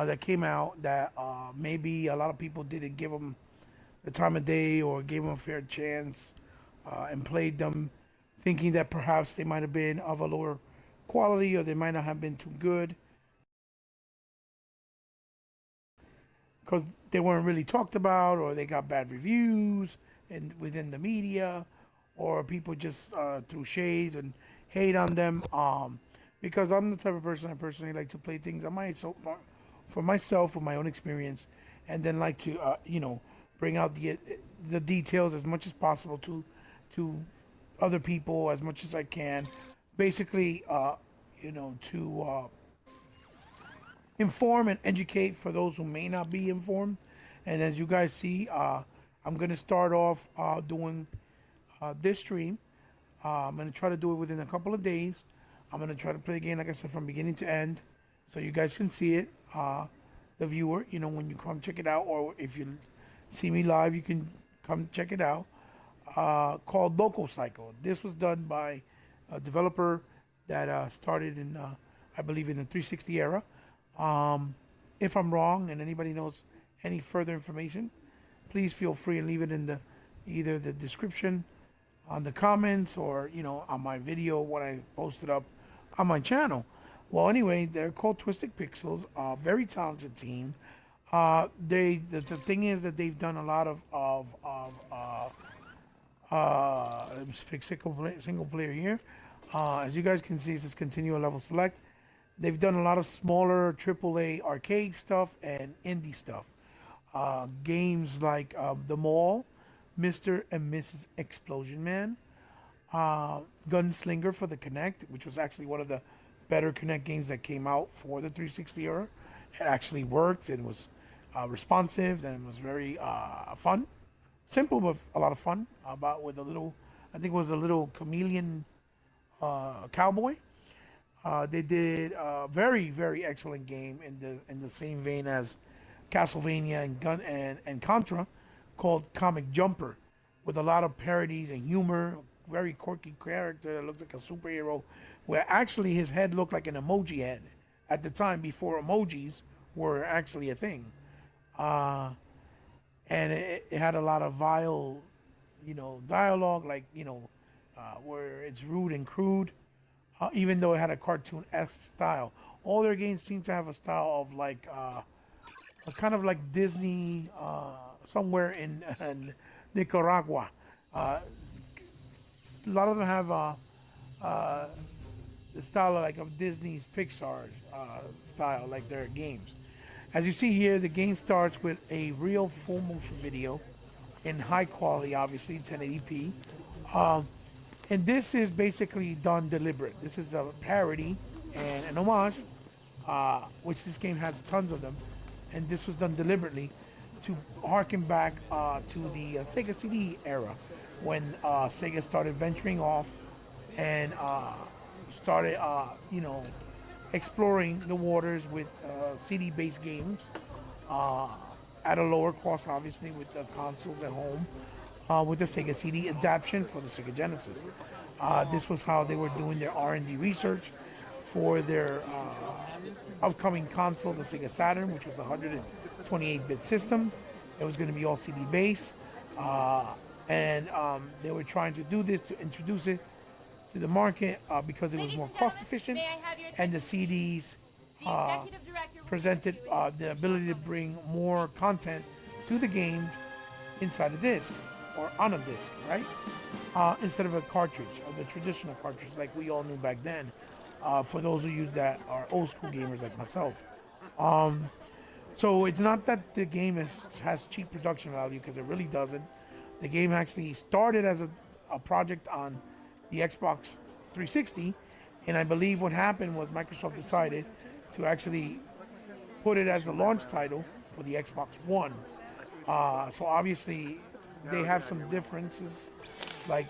that came out that maybe a lot of people didn't give them the time of day or gave them a fair chance and played them thinking that perhaps they might have been of a lower quality or they might not have been too good because they weren't really talked about or they got bad reviews and within the media or people just threw shades and hate on them because I'm the type of person I personally like to play things on my for myself with my own experience and then like to bring out the details as much as possible to other people as much as I can basically to inform and educate for those who may not be informed. And as you guys see, I'm going to start off doing this stream. I'm going to try to do it within a couple of days. I'm going to try to play the game, like I said, from beginning to end, so you guys can see it. The viewer, when you come check it out, or if you see me live, you can come check it out. Called Loco. This was done by a developer that started in, I believe, in the 360 era. If I'm wrong and anybody knows any further information, please feel free and leave it in either the description on the comments or on my video when I post it up on my channel. Well, anyway, they're called Twisted Pixels, a very talented team. The thing is that they've done a lot of let me fix single player here. As you guys can see, it says continue a level select. They've done a lot of smaller AAA arcade stuff and indie stuff. Games like The Mall, Mr. and Mrs. Explosion Man, Gunslinger for the Kinect, which was actually one of the better Kinect games that came out for the 360 era. It actually worked and was responsive and was very fun. Simple but a lot of fun. With a little, I think it was a little chameleon cowboy. They did a very, very excellent game in the same vein as Castlevania and Contra, called Comic Jumper, with a lot of parodies and humor. Very quirky character that looks like a superhero, where actually his head looked like an emoji head at the time before emojis were actually a thing. And it had a lot of vile, dialogue, like where it's rude and crude. Even though it had a cartoon-esque style. All their games seem to have a style of like, a kind of like Disney, somewhere in Nicaragua. A lot of them have the style of Disney's Pixar style, like their games. As you see here, the game starts with a real full motion video in high quality, obviously 1080p. And this is basically done deliberate. This is a parody and an homage, which this game has tons of them. And this was done deliberately to harken back to the Sega CD era, when Sega started venturing off and started, exploring the waters with CD-based games at a lower cost, obviously, with the consoles at home. With the Sega CD adaptation for the Sega Genesis. This was how they were doing their R&D research for their upcoming console, the Sega Saturn, which was a 128-bit system. It was going to be all CD based, and they were trying to do this to introduce it to the market because it was more cost efficient, and the CDs presented the ability to bring more content to the game inside a disc or on a disc, right? Instead of a cartridge, or the traditional cartridge like we all knew back then, for those of you that are old school gamers like myself. So it's not that the game has cheap production value, because it really doesn't. The game actually started as a project on the Xbox 360, and I believe what happened was Microsoft decided to actually put it as a launch title for the Xbox One. So obviously they have some differences, like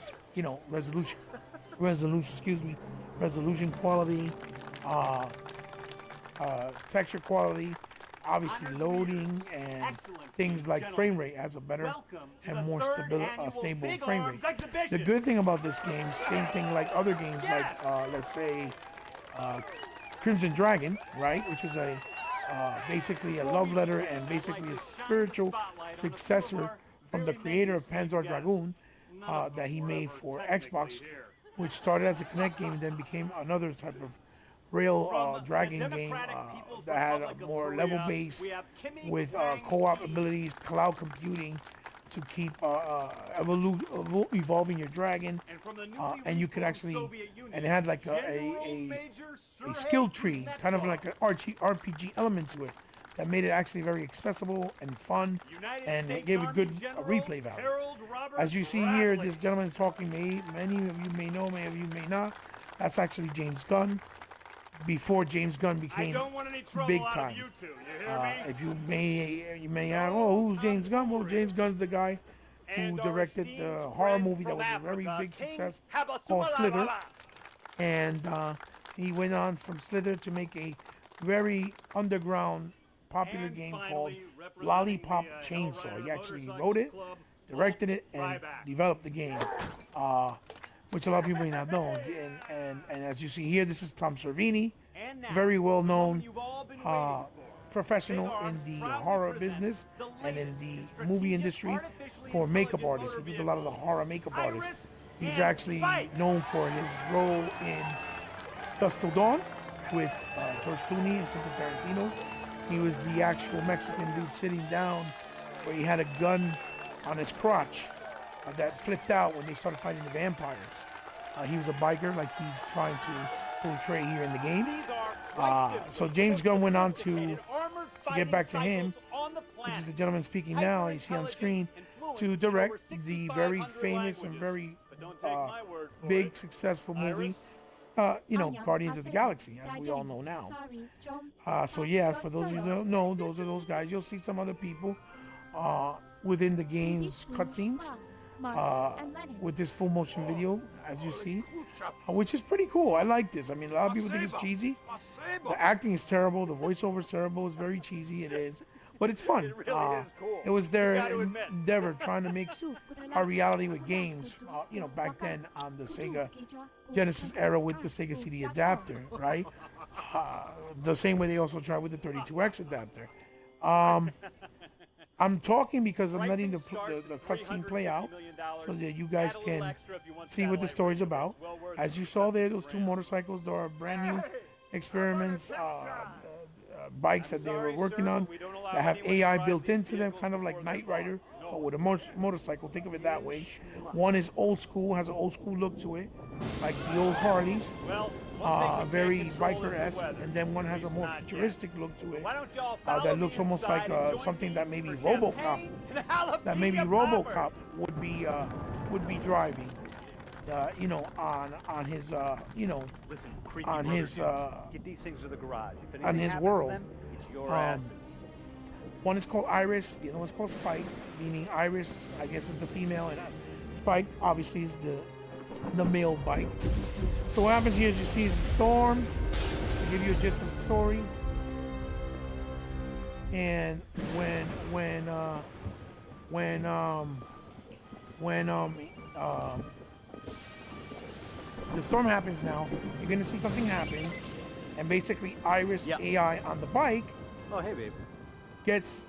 resolution, resolution quality, texture quality, obviously loading, and things like frame rate has a better and more stable frame rate. The good thing about this game, same thing like other games like let's say Crimson Dragon, right, which is a basically a love letter and basically a spiritual successor from the creator of Panzer Dragoon that he made for Xbox, which started as a Kinect game and then became another type of rail dragging game that had a more level base with co-op abilities, cloud computing to keep evolving your dragon, and you could actually, and it had like a skill tree, kind of like an RPG element to it that made it actually very accessible and fun, and it gave a good replay value. As you see here, this gentleman is talking. Many of you may know, many of you may not. That's actually James Gunn. Before James Gunn became big time. If you may ask, oh, who's James Gunn? Well, James Gunn's the guy who directed the horror movie that was a very big success called Slither, and he went on from Slither to make a very underground popular game called Lollipop Chainsaw. He actually wrote it, directed it, and developed the game, which a lot of people may not know. And as you see here, this is Tom Servini, very well known professional in the horror business and in the movie industry for makeup artists. He does a lot of the horror makeup artists. He's actually known for his role in Dust Till Dawn with George Clooney and Quentin Tarantino. He was the actual Mexican dude sitting down where he had a gun on his crotch that flipped out when they started fighting the vampires. He was a biker, like he's trying to portray here in the game. So James Gunn went on to get back to him, which is the gentleman speaking now, you see on screen, to direct the very famous and very big, successful movie, Guardians of the Galaxy, as we all know now. So yeah, for those of you who don't know, those are those guys. You'll see some other people within the game's cutscenes with this full motion video, as you see, which is pretty cool. I like this. I mean, a lot of people think it's cheesy. The acting is terrible. The voiceover is terrible. It's very cheesy. It is. But it's fun. It was their endeavor trying to mix our reality with games, back then on the Sega Genesis era with the Sega CD adapter, right? The same way they also tried with the 32X adapter. I'm talking because I'm letting the cutscene play out so that you guys can see what the story's about. As you saw there, those two motorcycles, there are brand new experiments, bikes that they were working on that have AI built into them, kind of like Knight Rider, but with a motorcycle. Think of it that way. One is old school, has an old school look to it, like the old Harleys, very biker-esque, and then one has a more futuristic look to it that looks almost like something that maybe RoboCop, would be driving. On his world. One is called Iris, the other one's called Spike, meaning Iris, I guess, is the female, and Spike obviously is the male bike. So what happens here is you see is a storm, to give you a gist of the story, and when the storm happens now, you're going to see something happens, and basically Iris AI on the bike gets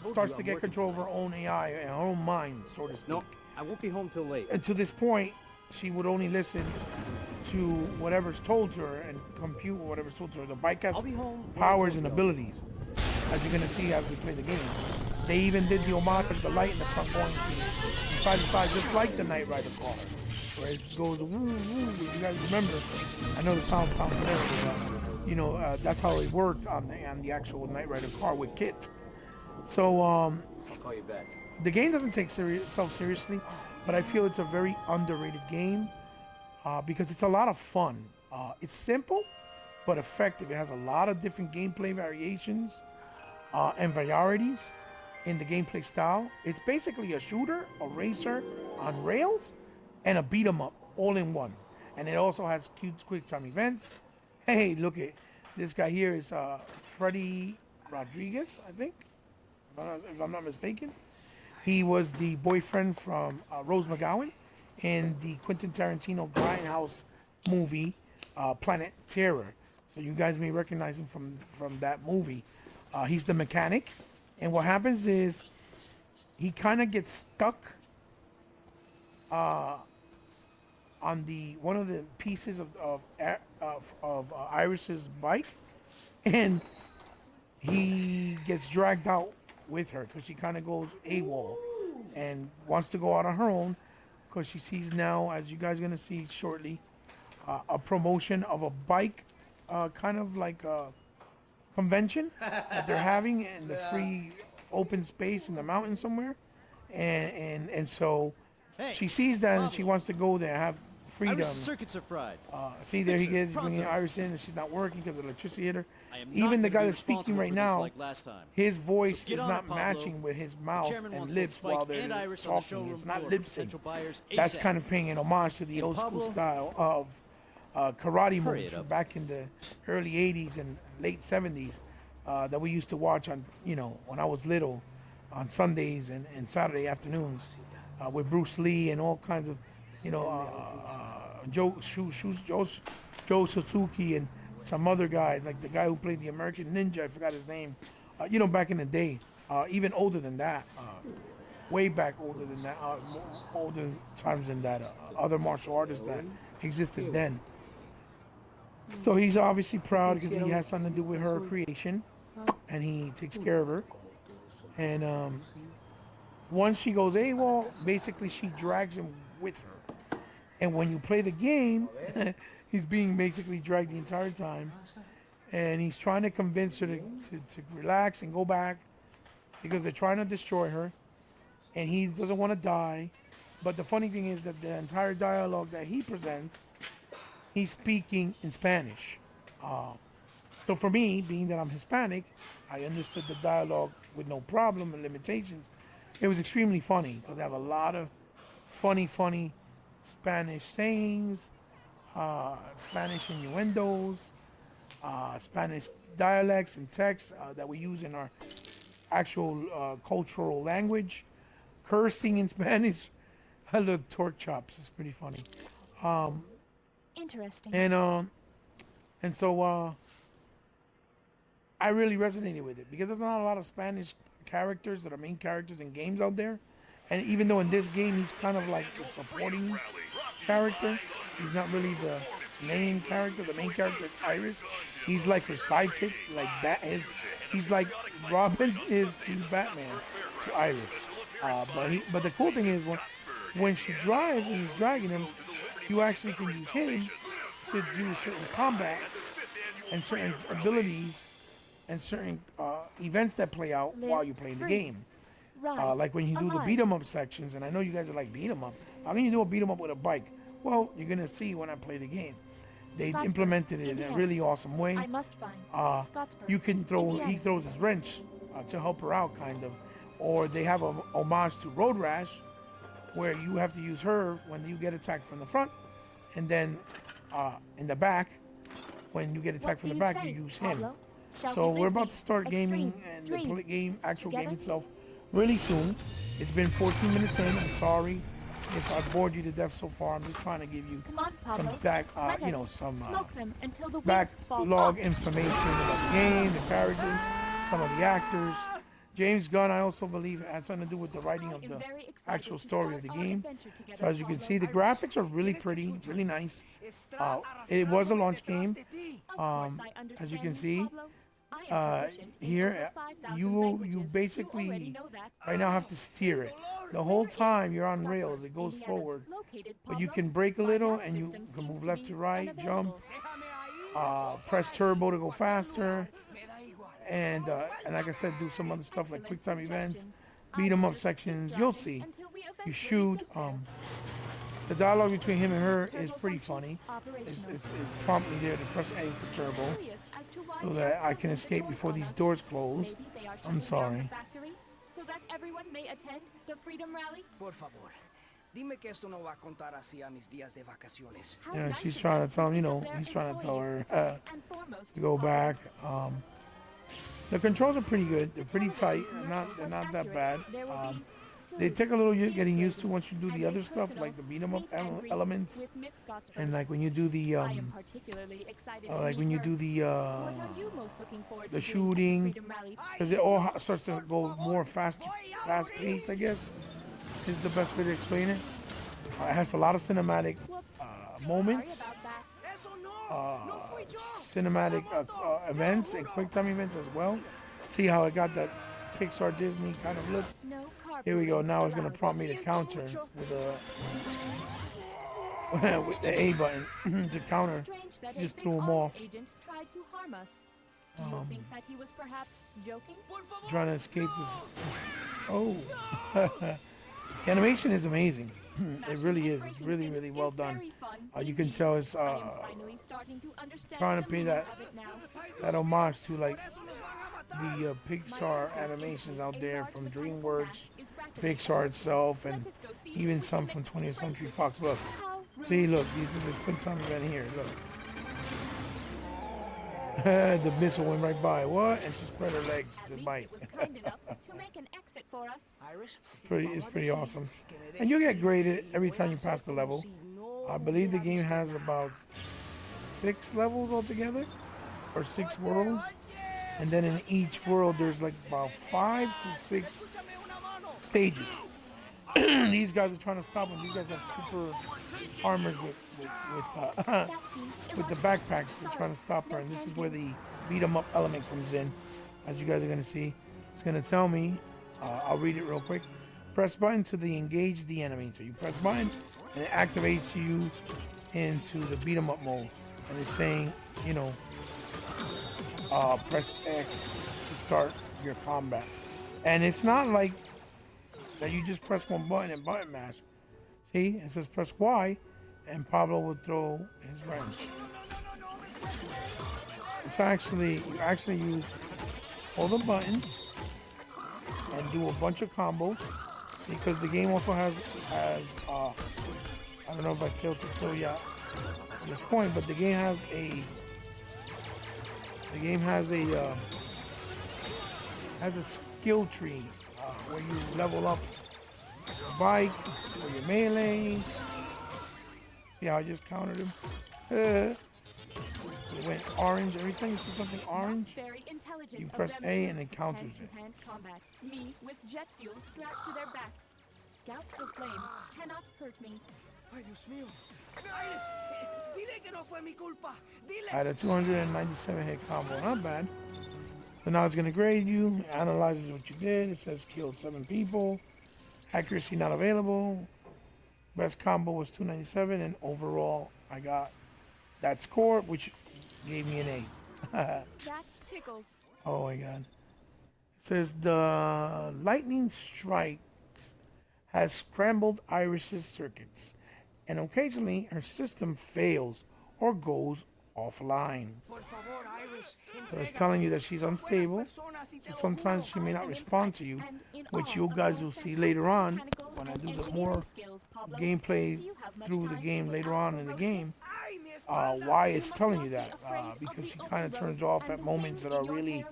starts to get control of her own AI and her own mind, so to speak. No, I won't be home till late. And to this point, she would only listen to whatever's told to her and compute whatever's told to her. The bike has powers and abilities, as you're going to see as we play the game. They even did the homage of the light in the front going to side to side, just like the Knight Rider car, where it goes woo woo. You guys remember? I know the sounds familiar, but that's how it worked on the actual Knight Rider car with Kit. So I'll call you back. the game doesn't take itself seriously, but I feel it's a very underrated game because it's a lot of fun. It's simple but effective. It has a lot of different gameplay variations and varieties in the gameplay style. It's basically a shooter, a racer on rails, and a beat 'em up all in one. And it also has cute quick time events. Hey, look at this guy here is Freddy Rodriguez, I think, if I'm not mistaken. He was the boyfriend from Rose McGowan in the Quentin Tarantino Grindhouse movie, Planet Terror. So you guys may recognize him from that movie. He's the mechanic, and what happens is he kind of gets stuck on the one of the pieces of Iris's bike, and he gets dragged out with her because she kind of goes AWOL and wants to go out on her own because she sees now, as you guys are gonna see shortly, a promotion of a bike, kind of like a convention that they're having in the free open space in the mountains somewhere, and so she sees that and she wants to go there, have freedom. Irish circuits are fried. See, there he Fix it, is bringing pronto. Iris in, and she's not working because the electricity hit her. I am Even the not guy gonna be that's speaking responsible right for this now, like last time. his voice So get is on not it, Pablo. matching with his mouth chairman and wants both lips Spike while they're and Iris on the talking. showroom It's not floor lip for sync. potential buyers That's ASAP. kind of paying an homage to the And old school Pablo? style of karate Hurry moves it from up. back in the early 80s and late 70s that we used to watch on, when I was little on Sundays and Saturday afternoons with Bruce Lee and all kinds of, Joe Suzuki and some other guys, like the guy who played the American Ninja, I forgot his name, back in the day, even older than that, way back older than that, older times than that, other martial artists that existed then. So he's obviously proud because he has something to do with her creation, and he takes care of her. And once she goes AWOL, basically she drags him with her. And when you play the game, he's being basically dragged the entire time. And he's trying to convince her to relax and go back because they're trying to destroy her. And he doesn't want to die. But the funny thing is that the entire dialogue that he presents, he's speaking in Spanish. So for me, being that I'm Hispanic, I understood the dialogue with no problem and limitations. It was extremely funny because they have a lot of funny Spanish sayings, Spanish innuendos, Spanish dialects and texts that we use in our actual cultural language. Cursing in Spanish. I look, torque chops. It's pretty funny. Interesting. And so I really resonated with it because there's not a lot of Spanish characters that are main characters in games out there. And even though in this game he's kind of like the supporting character, he's not really the main character. The main character is Iris. He's like her sidekick, like he's like Robin is to Batman to Iris. But the cool thing is when she drives and he's dragging him, you actually can use him to do certain combats and certain abilities and certain events that play out while you're playing the game. Like when you do the beat 'em up sections, and I know you guys are like beat 'em up. How can you do a beat 'em up with a bike? Well, you're gonna see when I play the game. They implemented it in a really awesome way. I must find Scottsburg, You can throw. He Indiana. throws his wrench to help her out, kind of. Or they have a homage to Road Rash, where you have to use her when you get attacked from the front, and then in the back, when you get attacked from the back, you use him. Pablo? Shall So we we're link about me? to start gaming Extreme, and dream, the game, actual game together? itself, really soon. It's been 14 minutes in. I'm sorry if I bored you to death so far. I'm just trying to give you Come on, some Pablo. back, Let us some smoke them until the wheels fall backlog off. information about the game, the characters, some of the actors. James Gunn, I also believe, had something to do with the writing of the actual story of the game. So as you can see, the graphics are really pretty, really nice. It was a launch game. As you can see, here you basically right now have to steer it. The whole time you're on rails, it goes forward. But you can brake a little and you can move left to right, jump, press turbo to go faster, and like I said, do some other stuff like quick time events, beat 'em up sections. You'll see. You shoot. The dialogue between him and her is pretty funny. It prompts me there to press A for turbo so that I can escape before these doors close. I'm sorry. So that everyone may attend the Freedom Rally. Por favor, dime que esto no va a contar así a mis días de vacaciones. How Yeah, nice she's of trying them to tell him, declare he's trying to tell her employees first and foremost, to go Pablo. back. The controls are pretty good. They're pretty tight. They're not that bad. they take a little getting used to once you do the other stuff, like the beat 'em up elements, and like when you do the I am particularly excited to like meet when you her. do What are you most looking forward the to doing at the shooting, Freedom Rally? because it all starts to go more fast paced, I guess, is the best way to explain it. It has a lot of cinematic Whoops. moments, Sorry about that. Eso no. No fui yo. cinematic events, and quick time events as well. See how it got that Pixar Disney kind of look? No Here we go. carpooling Now it's gonna allowed. prompt me to counter with a with the A button to counter. Strange that Just a threw big him arms off. agent tried to harm us. Do you think that he was perhaps joking? Trying to escape this. Oh, the animation is amazing. It really is. It's really, really well done. You can tell it's I am finally starting to understand trying to the pay meaning that of it now. that homage to like the Pixar animations out there from DreamWorks, Pixar itself, and even some from 20th Century Fox. Look, see, look, this is a quick time event here. Look, the missile went right by. What? And she spread her legs to bite. It was kind enough to make an exit for us. Irish. It's pretty awesome. And you get graded every time you pass the level. I believe the game has about 6 levels altogether, or 6 worlds. And then in each world, there's like about 5 to 6 stages. These guys are trying to stop them. These guys have super armors with the backpacks. They're trying to stop her, and this is where the beat 'em up element comes in. As you guys are gonna see, it's gonna tell me. I'll read it real quick. Press button to engage the enemy. So you press button, and it activates you into the beat 'em up mode. And it's saying, press X to start your combat. And it's not like that you just press one button and button mash. See, it says press Y, and Pablo will throw his wrench. It's you actually use all the buttons and do a bunch of combos, because the game also has I don't know if I failed to tell you at this point, but the game has a skill tree where you level up your bike or your melee. See how I just countered him? It went orange. Every time you see something orange, Very intelligent you of press them A to and it counters it. hand-to-hand combat. Me with jet fuel strapped to their backs. Gouts of flame cannot hurt me. Ay, Dios mío. Iris, dile que no fue mi culpa. Dile. I had a 297 hit combo. Not bad. So now it's going to grade you, analyzes what you did. It says killed 7 people. Accuracy not available. Best combo was 297, and overall I got that score, which gave me an A. That tickles. Oh my god. It says the lightning strikes has scrambled Iris's circuits, and occasionally her system fails or goes offline. Por favor, Iris. So it's telling you that she's unstable. So sometimes she may not respond to you, which you guys will see later on when I do the more gameplay through the game later on in the game. Why it's telling you that, because she kind of turns off at moments that are really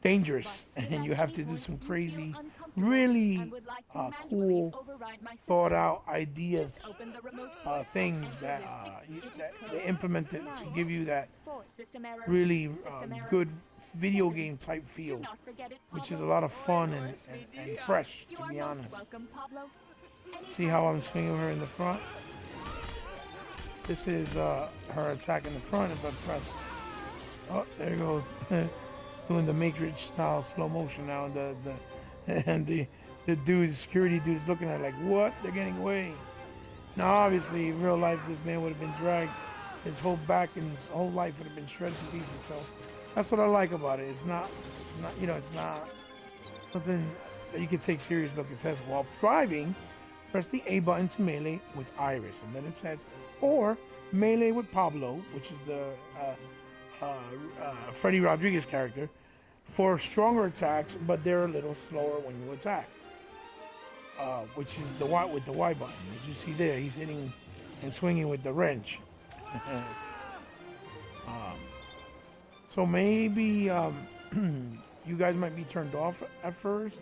dangerous, and you have to do some crazy, really cool, thought out ideas, things that they implemented to give you that really good video game type feel, which is a lot of fun and fresh, to be honest. See how I'm swinging her in the front? This is her attack in the front. If I press, oh, there it goes. It's doing the Matrix style slow motion now. And the security dude is looking at it like, what? They're getting away. Now, obviously, in real life, this man would have been dragged. His whole back and his whole life would have been shredded to pieces. So that's what I like about it. It's not something that you can take serious. Look, it says while driving, press the A button to melee with Iris, and then it says or melee with Pablo, which is the Freddy Rodriguez character, for stronger attacks, but they're a little slower when you attack. Which is the Y with the Y button. As you see there, he's hitting and swinging with the wrench. So maybe you guys might be turned off at first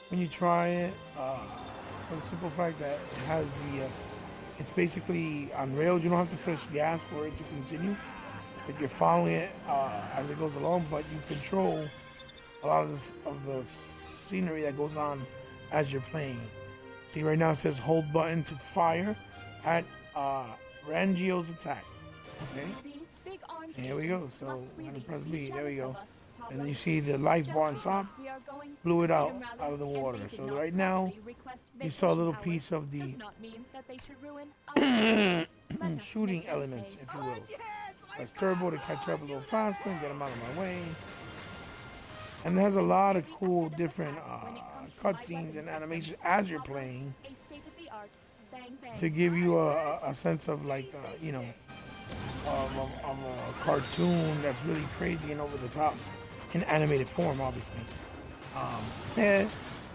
when you try it, for the simple fact that it has the, it's basically on rails. You don't have to push gas for it to continue, but you're following it as it goes along. But you control a lot of the scenery that goes on as you're playing. See, right now it says hold button to fire at Rangio's attack. Okay. These big arms Here we go. So must I'm gonna really press be B. There we jealous go. of us, Pablo. And then you see the life bar on Just top because we are going to blew it the out freedom rally of the and they water. did So not right now properly request you saw a little vacation piece powers, of the does not mean that they should ruin our Let us shooting make them elements, pay. if you will. Press turbo to catch up a little faster and get them out of my way. And it has a lot of cool different cutscenes and animations as you're playing A state-of-the-art bang bang. to give you a sense of like, you know, of a cartoon that's really crazy and over the top in animated form, obviously. Yeah.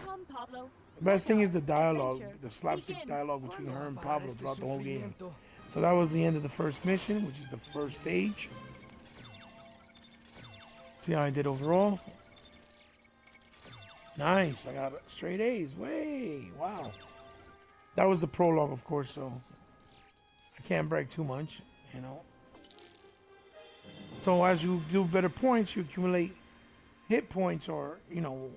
Come, Pablo. The best thing is the Adventure. dialogue, the slapstick Begin. dialogue between her and Pablo throughout the whole game. So that was the end of the first mission, which is the first stage. See how I did overall? Nice, I got straight A's. Way, wow. That was the prologue, of course, so I can't brag too much, you know. So as you do better points, you accumulate hit points, or, you know,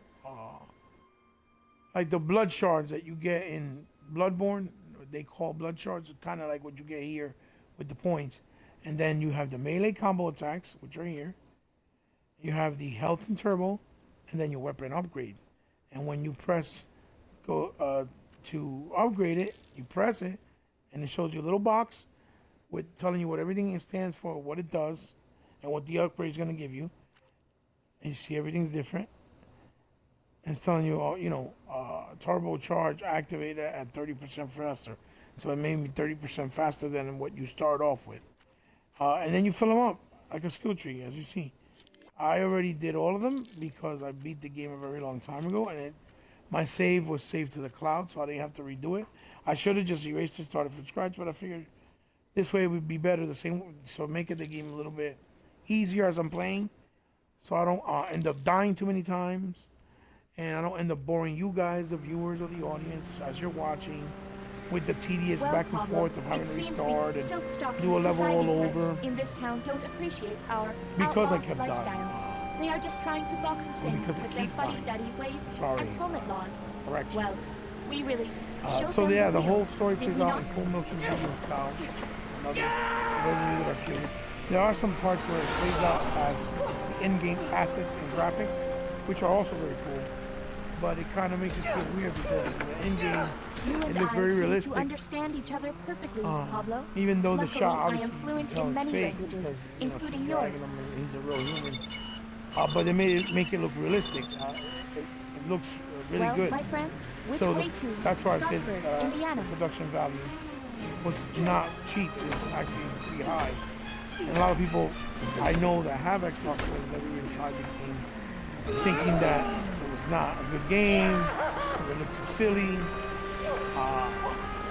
like the blood shards that you get in Bloodborne. They call blood shards, kind of like what you get here with the points. And then you have the melee combo attacks, which are here. You have the health and turbo, and then your weapon upgrade. And when you press go to upgrade it, you press it, and it shows you a little box with telling you what everything stands for, what it does, and what the upgrade is going to give you. And you see everything's different. And it's telling you, you know, turbo charge activated at 30% faster. So it made me 30% faster than what you start off with. And then you fill them up like a skill tree, as you see. I already did all of them because I beat the game a very long time ago, and my save was saved to the cloud, so I didn't have to redo it. I should have just erased it, started from scratch, but I figured this way it would be better, the same, so making the game a little bit easier as I'm playing, so I don't end up dying too many times, and I don't end up boring you guys, the viewers or the audience, as you're watching, with the tedious Well, back and Pablo, forth of having it to seems restart the and silk-stocking do a level society all clerks over. in this town don't appreciate our Because I outlaw kept lifestyle. dying. They are just trying to box us in because I with their keep dying. fuddy-duddy ways Sorry. and helmet laws. Correction. Well, we really showed So them yeah, the real, whole story did plays we out not? in full motion video style. For those of you that are curious, there are some parts where it plays out as the in-game assets and graphics, which are also very cool. But it kind of makes it feel weird because in the in-game, You it and looks I very seem realistic. to understand each other perfectly, Pablo. Even though the Luckily, shot I am obviously you fluent can tell in is many fake languages, because you know, including she's yours. dragging him and he's a real human. But they make it look realistic. It looks really Well, good. my friend, which So way to that's why I said Scottsburg, Indiana? the production value was not cheap. It's actually pretty high. And a lot of people I know that have Xbox One never even tried the game, thinking that it was not a good game, it looked too silly.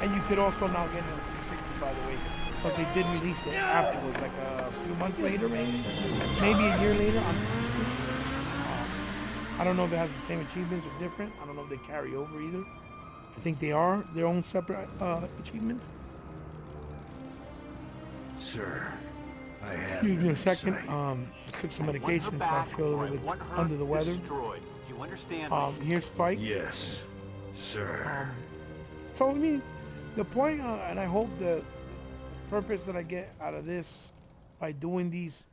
And you could also now get it on 360, by the way, but they did release it afterwards, like a few months later, maybe a year later on PC. I don't know if it has the same achievements or different. I don't know if they carry over either. I think they are their own separate achievements. Sir, I have Excuse me a second. insight. I took some medication, so I feel a little bit under the weather. Destroyed. Do you understand? Here's Spike. Yes, sir. So I mean, the point, and I hope the purpose that I get out of this by doing these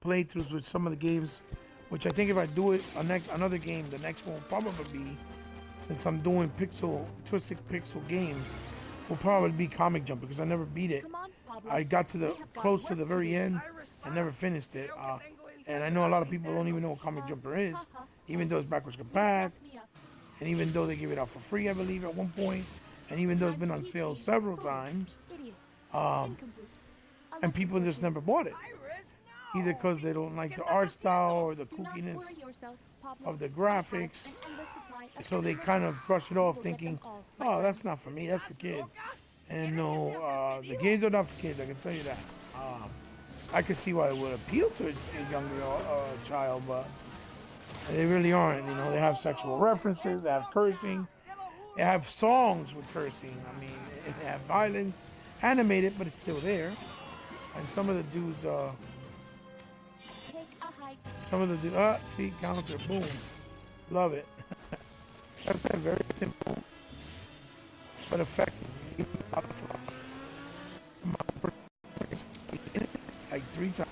playthroughs with some of the games, which I think if I do it another game, the next one will probably be, since I'm doing twisted pixel games, will probably be Comic Jump because I never beat it. Come on, Pablo. I got to the We have got close to work the to very do. end and never finished it. And I know a lot of people don't even know what Comic Jumper is, even though it's backwards compat, Back me up. and even though they give it out for free, I believe, at one point, and even though it's been on sale several times, Idiots. and Nincompoops. people just never bought it, either because they don't like the art style or the Do not kookiness worry yourself, Pablo. of the I have graphics. an endless supply of So they kind of brush it off, thinking, "Oh, that's not for me. That's for kids." And no, the games are not for kids. I can tell you that. I could see why it would appeal to a younger child, but They really aren't. You know, they have sexual references, they have cursing, they have songs with cursing. I mean, they have violence, animated, but it's still there. And some of the dudes, Take a hike. see, counter, boom, love it. That's a very simple but effective. Like 3 times.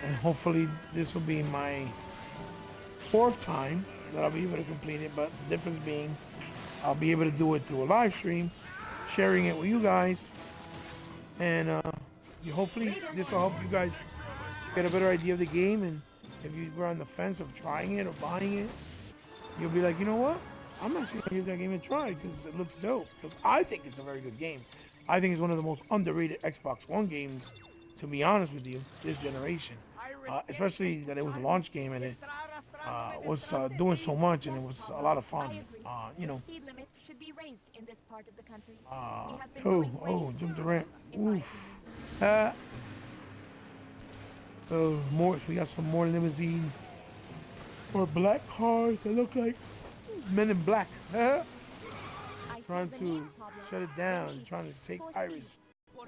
And hopefully this will be my 4th time that I'll be able to complete it. But the difference being, I'll be able to do it through a live stream, sharing it with you guys, and hopefully this will help you guys get a better idea of the game. And if you were on the fence of trying it or buying it, you'll be like, you know what? I'm actually gonna give that game a try because it looks dope. Because I think it's a very good game. I think it's one of the most underrated Xbox One games, to be honest with you, this generation. Especially that it was a launch game and it was doing so much and it was a lot of fun. You know. Speed limit should be raised in this part of the country. We have been going way Jump the too ramp. fast in Oof. More. We got some more limousine or black cars that look like Men in Black. I Trying feel the to need, Pablo. shut it down, trying to take Force Iris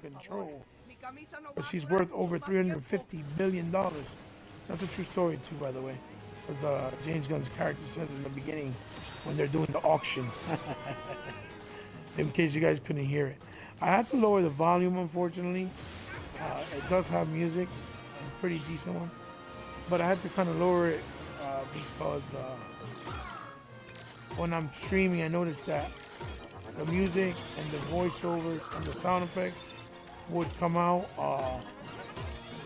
control. Mi camisa no But va she's a worth durar over mucho más $350 billion. That's a true story too, by the way. As James Gunn's character says in the beginning when they're doing the auction. In case you guys couldn't hear it. I had to lower the volume, unfortunately. It does have music, a pretty decent one. But I had to kind of lower it because when I'm streaming, I noticed that the music and the voiceover and the sound effects would come out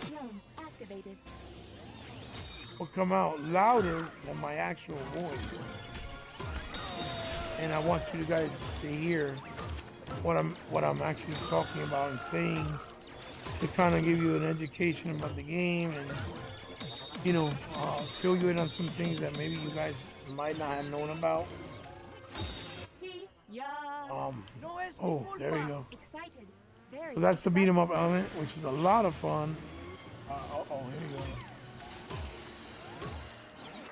Drone activated. louder than my actual voice. And I want you guys to hear what I'm actually talking about and saying to kind of give you an education about the game and you know fill you in on some things that maybe you guys might not have known about. See ya. No es mi Oh, there you culpa. go. Excited. Very So that's the beat 'em up excited. element, which is a lot of fun. Here we go.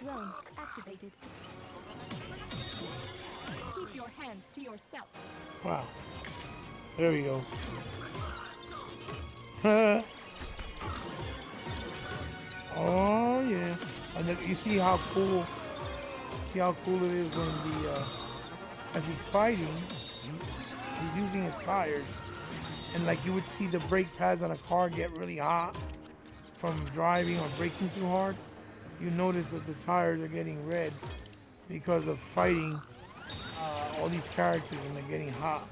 Drone activated. Keep your hands to yourself. Wow. There we go. Oh yeah. And then you see how cool it is when as he's fighting, he's using his tires. And like you would see the brake pads on a car get really hot from driving or braking too hard. You notice that the tires are getting red because of fighting all these characters and they're getting hot.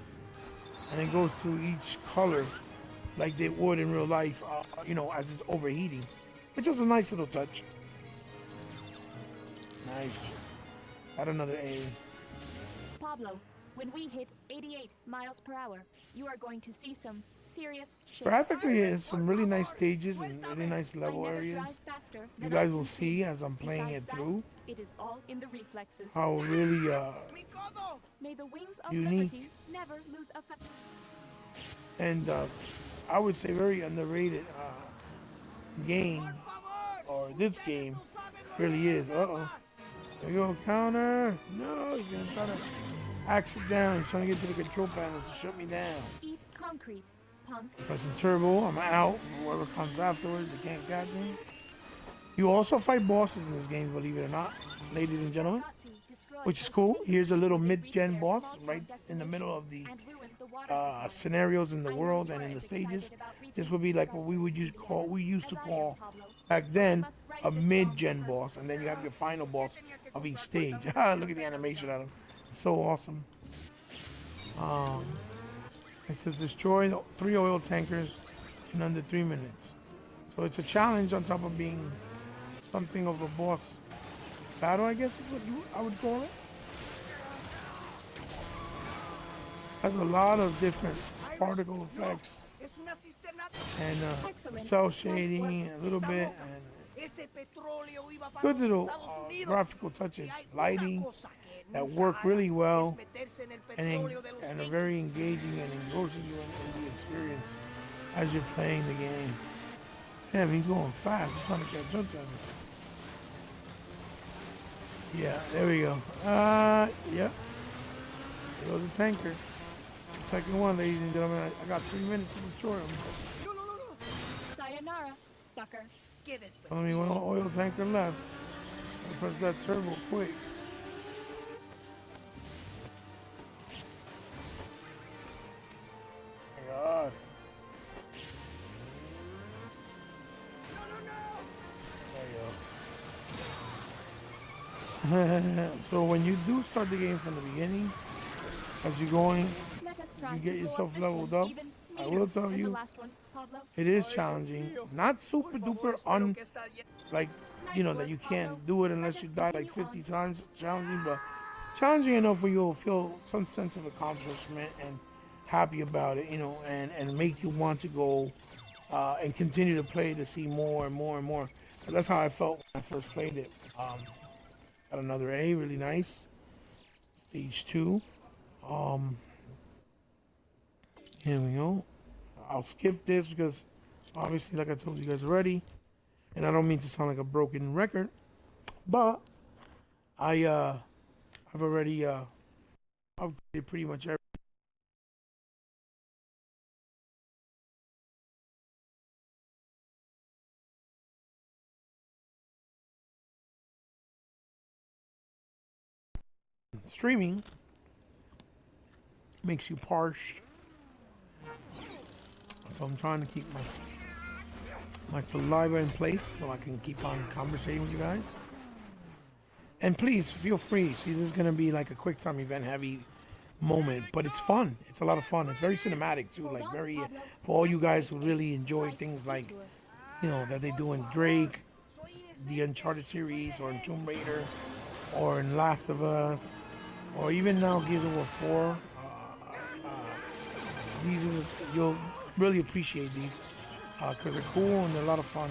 And it goes through each color like they would in real life, you know, as it's overheating. It's just a nice little touch. Nice. Got another A. Pablo, when we hit 88 miles per hour, you are going to see some serious shit. Graphically, it's some really nice stages and really nice I level never areas. drive faster You than guys I will can see as I'm playing Besides it that, through it is all in the reflexes. how really Mi codo. May the wings of Unique. liberty never lose a and I would say very underrated game, or this game really is. Uh-oh. There you go, counter. No, he's gonna try to axe it down. He's trying to get to the control panel to shut me down. Eat concrete, punk. Pressing turbo, I'm out. Whoever comes afterwards, they can't catch me. You also fight bosses in this game, believe it or not, ladies and gentlemen, Not to destroy which is the cool. city. Here's a little They reach mid-gen their boss small right town in the middle of the destination and ruin the water supply. scenarios in the I know world you and are in the as stages. excited about reaching This would be like the what we would used to as I am, call Pablo. back then Must write a this song mid-gen first. boss, and then you have your final boss of each stage. Look at the animation of him. It's so awesome. It says destroy the 3 oil tankers in under 3 minutes. So it's a challenge on top of being something of a boss battle, I guess is what I would call it. Has a lot of different particle effects Es una cisterna. and Excellent. cell shading a little bit and Ese petróleo iba para good los little Estados Unidos. graphical touches, Si hay una lighting cosa que that nunca work hará, really well es meterse en el and, petróleo de los and are Yankees. very engaging and engrosses you in the experience as you're playing the game. Damn, he's going fast. He's trying to catch up to me. Yeah, there we go. Yep. There goes the tanker. The second one, ladies and gentlemen. I got 3 minutes to destroy him. Sayonara, sucker. Only one oil tanker left. I press that turbo quick. My God. There you go. So when you do start the game from the beginning, as you're going, Let us try you get to blow yourself this leveled one up. even I neater will tell than the you, last one, Pablo. it is challenging. Not super duper like, you know, that you can't do it unless you die like 50 times. Challenging, but challenging enough where you'll feel some sense of accomplishment and happy about it, you know, and make you want to go and continue to play to see more and more and more. But that's how I felt when I first played it. Got another A, really nice. Stage 2. Here we go. I'll skip this because obviously, like I told you guys already, and I don't mean to sound like a broken record, but I've already upgraded pretty much everything. Streaming makes you parched, so I'm trying to keep my saliva in place so I can keep on conversating with you guys. And please feel free. See, this is gonna be like a quick time event heavy moment, but it's fun. It's a lot of fun. It's very cinematic too. Like very for all you guys who really enjoy things like, you know, that they do in Drake, the Uncharted series, or in Tomb Raider, or in Last of Us, or even now Gears of War 4. These are you'll really appreciate these because they're cool and they're a lot of fun.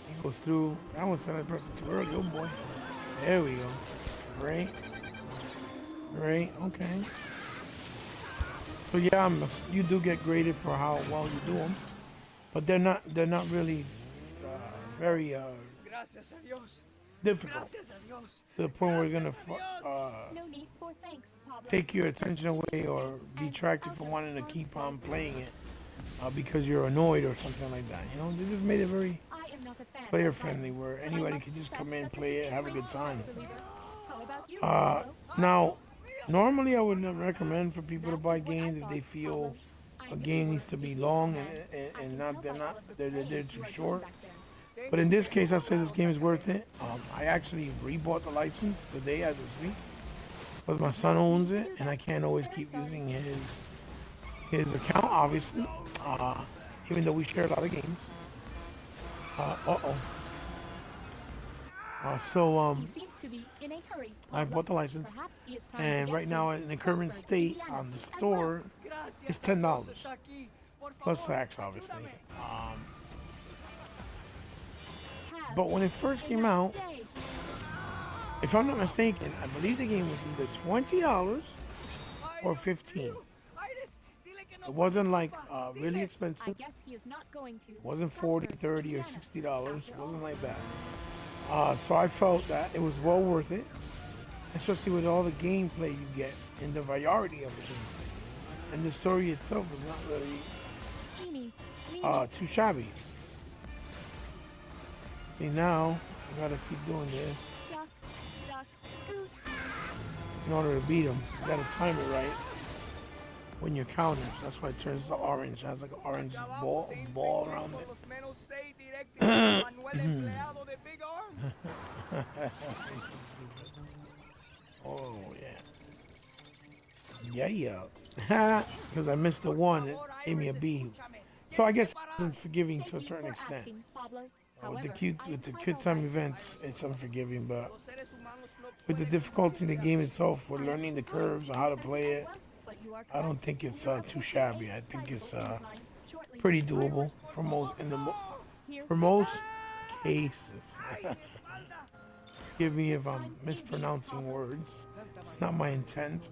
He goes through. I won't send that person too early. Oh boy. There we go. Great. Great. Okay. So yeah, you do get graded for how well you do them, but they're not really very difficult to the point where you're gonna No need for thanks, Pablo. take your attention away or detract you from wanting to keep on playing it because you're annoyed or something like that. You know, they just made it very I am not a fan of player violence. friendly where anybody can just come in, play it, have a good time. How about you, Pablo? Now, normally I wouldn't recommend for people to buy games if they feel a game needs to be long and they're too short. But in this case, I say this game is worth it. I actually rebought the license today as we speak, because my son owns it, and I can't always keep using his account, obviously. Even though we share a lot of games. He seems to be in a hurry. I bought the license, Perhaps he is trying to and get right to now in the current Salzburg state Vienna on the as store, well. it's $10 plus tax, obviously. Have But when it first a came nice out, day. if I'm not mistaken, I believe the game was either $20 or $15. It wasn't like really I expensive. guess he is not going to. It wasn't 40, Salzburg 30, or Vienna $60. It after all. wasn't like that. So I felt that it was well worth it, especially with all the gameplay you get and the variety of the gameplay. And the story itself is not really Meanie, meanie. too shabby. See, now I gotta keep doing this Duck, duck, goose. in order to beat them. You gotta time it right when you're counting. That's why it turns to orange. It has like an orange ball around it. Oh yeah. Yeah. Because I missed the one, it gave me a B. So I guess it's unforgiving to a certain For extent. asking, Pablo. With the However, cute time events, it's unforgiving, but with the difficulty in the game itself, with learning the curves and how to play it, I don't think it's too shabby. I think it's pretty doable for most cases. Forgive me if I'm mispronouncing words. It's not my intent.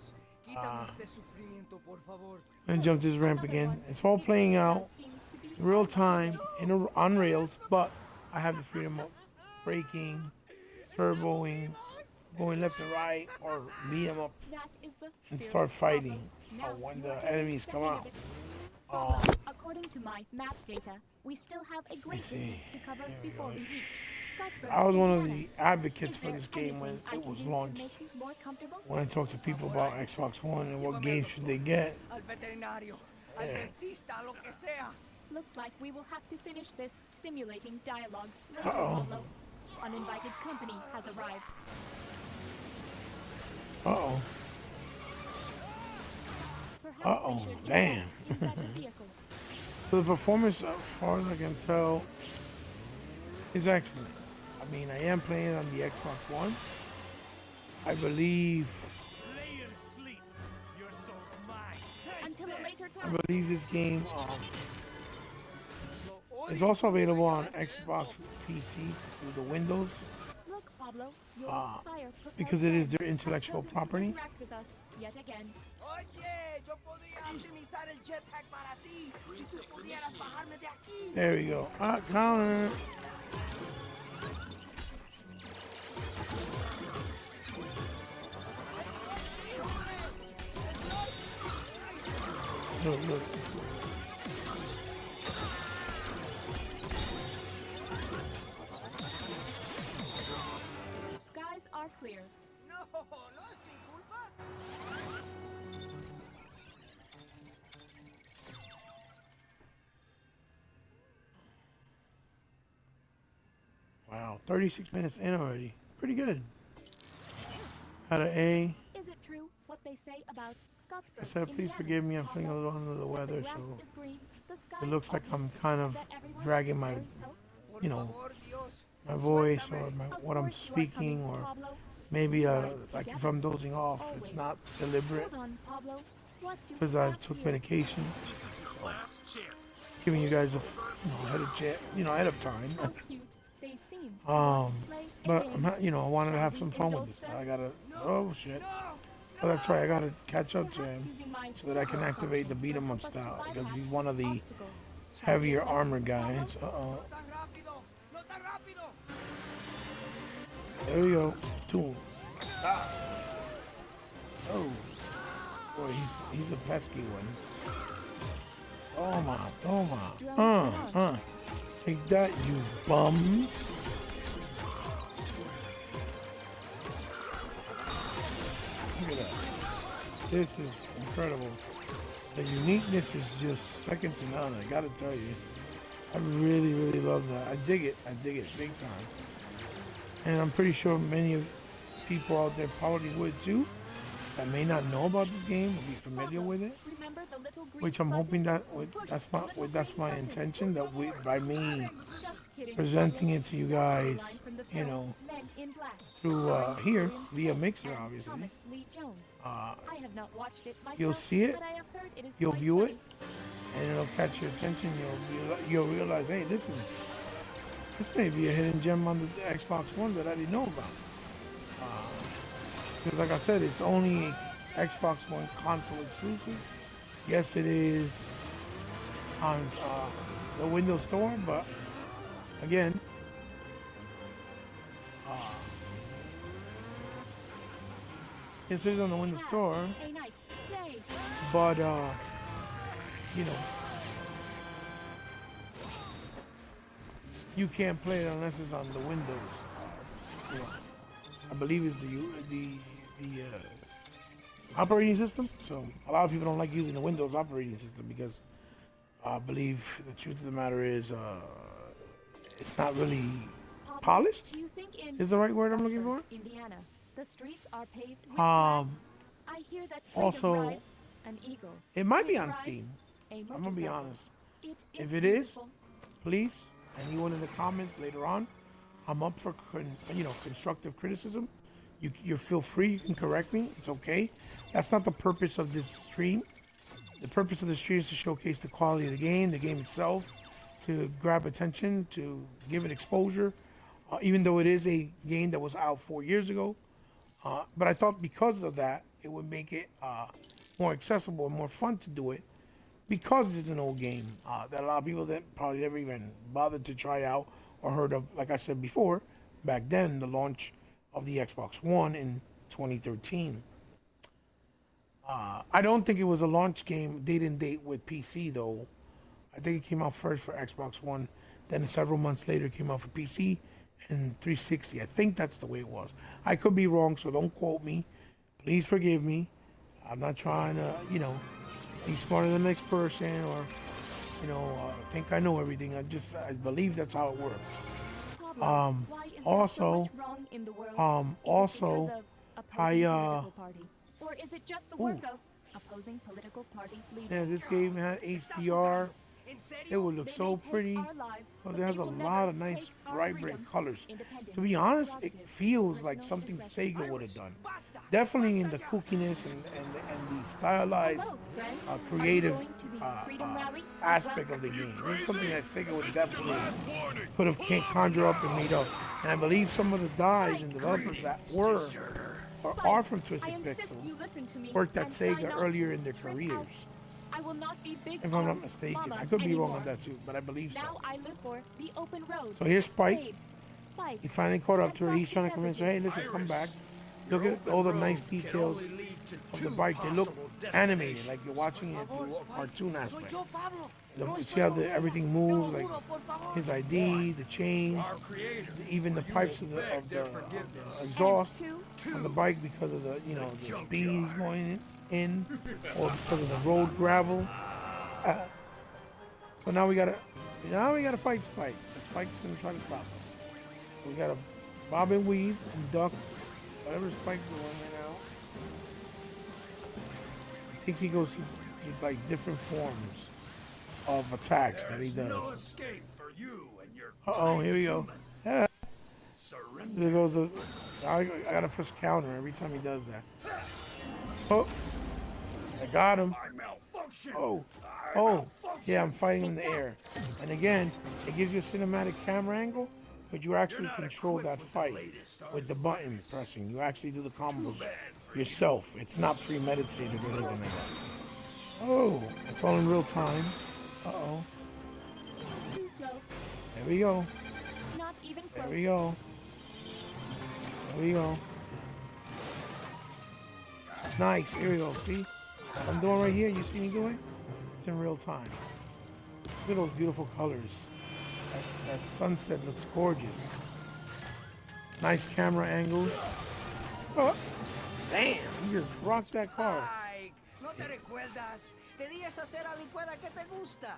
And jump this ramp again. It's all playing out in real time on rails, but I have the freedom of braking, turboing, going left and right or beat them up That is the and spirit, start fighting Pablo. Now when you the are getting enemies the come hang out. of it. Pablo, according to my map data, we still have a great see. distance to cover There we before go. we reach Scottsburg, I was one of Indiana. the advocates Is for there this game when anything I it can was do to launched. make you more comfortable? When I talk to people about Xbox One and what games should they get, Al veterinario, al Yeah. dentista, lo que sea. Looks like we will have to finish this stimulating dialogue later, Uh-oh. Pablo. Uninvited company has arrived. uh-oh, Perhaps Uh-oh, they should damn. invest in better vehicles. so the performance, as far as I can tell, is excellent. I mean, I am playing on the Xbox One. I believe Until a later I time. believe this game is also available on Xbox PC through the Windows Look, Pablo, your fire because it is their intellectual property. interact with us yet again. Oye, yo podría optimizar el jetpack para ti si tú pudieras bajarme de aquí. There we go. Counter. Look. Skies are clear. No, no es mi culpa. Wow, 36 minutes in already. Pretty good. Got an A. Is it true what they say about Scottsburg? I said, please Indiana? forgive me. I'm feeling a little under the The weather, grass so is green, the sky it looks is like blue, I'm kind of that everyone dragging is my, very healthy. Por you know, favor, Dios. my voice or Of what I'm course you are speaking, coming, or Pablo. maybe Right like if together. I'm dozing off, it's Always. not deliberate Hold on, Pablo. What do because we I have took here? medication. Giving you guys ahead of time. How cute they seem. Want to play a But game? I'm not, I wanted to Shall have we some fun with indulge this. them? I gotta. Oh shit. Oh, that's right. I gotta catch up to Perhaps him using my so that I can turbo activate the function beat 'em will up help us to style because bypass he's one of the obstacle. Shall we heavier attempt, armor Pablo? guys. No tan rápido, no tan rápido. There we go. Boom. Oh. Boy, he's a pesky one. Toma. Take that, you bums. Look at that. This is incredible. The uniqueness is just second to none. I gotta tell you. I really, really love that. I dig it big time. And I'm pretty sure many of people out there probably would too, that may not know about this game or be familiar with it. Remember the little green Which I'm hoping button? that Push that's the my little that's green my button. intention that by me Just kidding, presenting Pablo. it to you The guys, line from the you film, know, Men in Black, through starring here William via Smith Mixer, and obviously. Thomas Lee Jones. I have not watched it myself, You'll see it, but I have heard it is you'll quite view funny. it, and it'll catch your attention. You'll realize, hey, this may be a hidden gem on the Xbox One that I didn't know about. Because like I said, it's only Xbox One console exclusive. Yes, it is on the Windows Store, but again, yes, it is on the Windows Have Store, a nice day. but you can't play it unless it's on the Windows. You know, I believe it's the operating system. So a lot of people don't like using the Windows operating system because I believe the truth of the matter is it's not really Pablo, polished. do you think in Is the right word I'm looking for? Scottsburg, Indiana, the streets are paved with Um, flags? I hear that freedom also, rides an eagle. It might be Which on rides Steam. a I'm gonna be motorcycle. honest. It If it is, beautiful. please, anyone in the comments later on, I'm up for constructive criticism. You feel free. You can correct me. It's okay. That's not the purpose of this stream. The purpose of the stream is to showcase the quality of the game itself, to grab attention, to give it exposure. Even though it is a game that was out 4 years ago, but I thought because of that, it would make it more accessible and more fun to do it because it's an old game that a lot of people that probably never even bothered to try out or heard of. Like I said before, back then the launch of the Xbox One in 2013. I don't think it was a launch game date and date with PC though. I think it came out first for Xbox One, then several months later it came out for PC and 360. I think that's the way it was. I could be wrong, so don't quote me. Please forgive me. I'm not trying to, be smarter than the next person or, think I know everything. I believe that's how it works. Pablo, why is there so also, much wrong in the world? also, Is it because of I, opposing political party? Or is it just the work Ooh. of opposing political party leaders? Yeah, this game had HDR. It would look They so may take pretty. our lives, So but there's they a will lot never of nice, take our vibrant freedom, colors. independence, To be honest, it prerogative, feels like personal something discretion. Sega would have done. Definitely in the kookiness and the stylized, Hello, friend. Are you creative going to the freedom rally as aspect well? of the game. This is something that Sega would definitely could have conjure up and made up. And I believe some of the guys and developers that were or are from I Twisted insist Pixel you listen to me worked at and try Sega not earlier to in their trip careers. out. I will not be big If I'm not arms mistaken. mama I could be wrong anymore. on that too, but I believe so. Now I live for the open road. So here's Spike. Babes, bikes, He finally caught up and to her. He's frosty trying to convince her, hey, beverages. listen, come back. Look at all the nice details of the bike. They look animated, like you're watching it through a cartoon Soy aspect. yo, Pablo. You see how everything moves, like his ID, the chain, even the pipes of the exhaust on the bike because of the the speed he's going in, or because of the road gravel. So now we gotta fight Spike. Spike's gonna try to stop us. So we gotta bob and weave and duck whatever Spike's doing right now. He thinks he goes through like different forms of attacks that he does. escape for you and your Uh-oh, here we go. Yeah. There goes I gotta press counter every time he does that. Oh, I got him. malfunction. Oh, yeah, I'm fighting in the air. And again, it gives you a cinematic camera angle, but you actually control that fight with the button pressing. You actually do the combos yourself. It's not premeditated or anything like that. Oh, it's all in real time. Uh-oh. Too slow. There we go. Not even close. There we go. There we go. Nice. Here we go. See? What I'm doing right here, you see me doing? It's in real time. Look at those beautiful colors. That sunset looks gorgeous. Nice camera angles. Oh, damn, he just rocked that car. Ay, ¿no te recuerdas? Te di esa cera licuada que te gusta.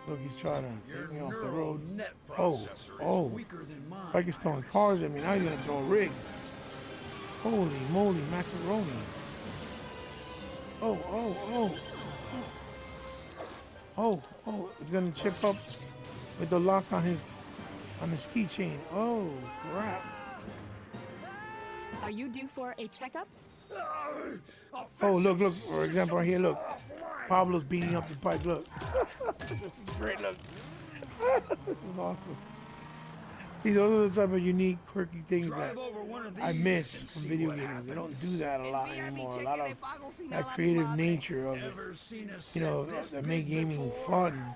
Look, he's trying to take me off the road. Net Oh, processor oh. is weaker than mine. Like he's throwing cars at me. Now he's gonna throw a rig. Holy moly, macaroni. Oh. It's gonna chip up with the lock on his keychain. Oh, crap. Are you due for a checkup? Oh, look. For example, right here, look. Pablo's beating up the bike. Look. This is great. Look. This is awesome. See, those are the type of unique, quirky things that I miss from video games. They don't do that a lot anymore. A lot of that creative nature of it, that make gaming fun